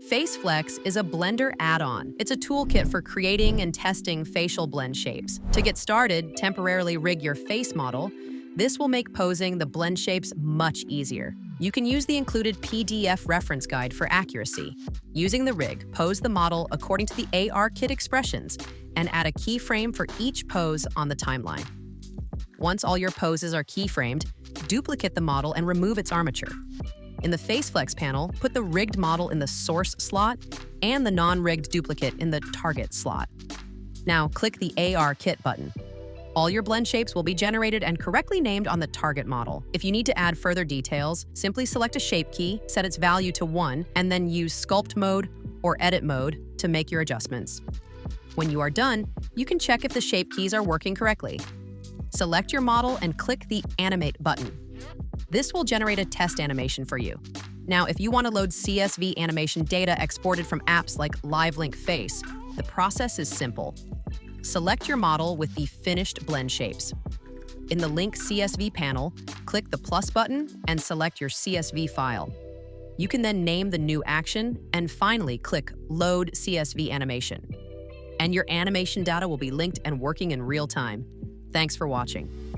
FaceFlex is a Blender add-on. It's a toolkit for creating and testing facial blend shapes. To get started, temporarily rig your face model. This will make posing the blend shapes much easier. You can use the included PDF reference guide for accuracy. Using the rig, pose the model according to the ARKit expressions and add a keyframe for each pose on the timeline. Once all your poses are keyframed, duplicate the model and remove its armature. In the FaceFlex panel, put the rigged model in the source slot and the non-rigged duplicate in the target slot. Now click the ARKit button. All your blend shapes will be generated and correctly named on the target model. If you need to add further details, simply select a shape key, set its value to 1, and then use Sculpt mode or Edit mode to make your adjustments. When you are done, you can check if the shape keys are working correctly. Select your model and click the Animate button. This will generate a test animation for you. Now, if you want to load CSV animation data exported from apps like LiveLink Face, the process is simple. Select your model with the finished blend shapes. In the Link CSV panel, click the plus button and select your CSV file. You can then name the new action and finally click Load CSV Animation. And your animation data will be linked and working in real time. Thanks for watching.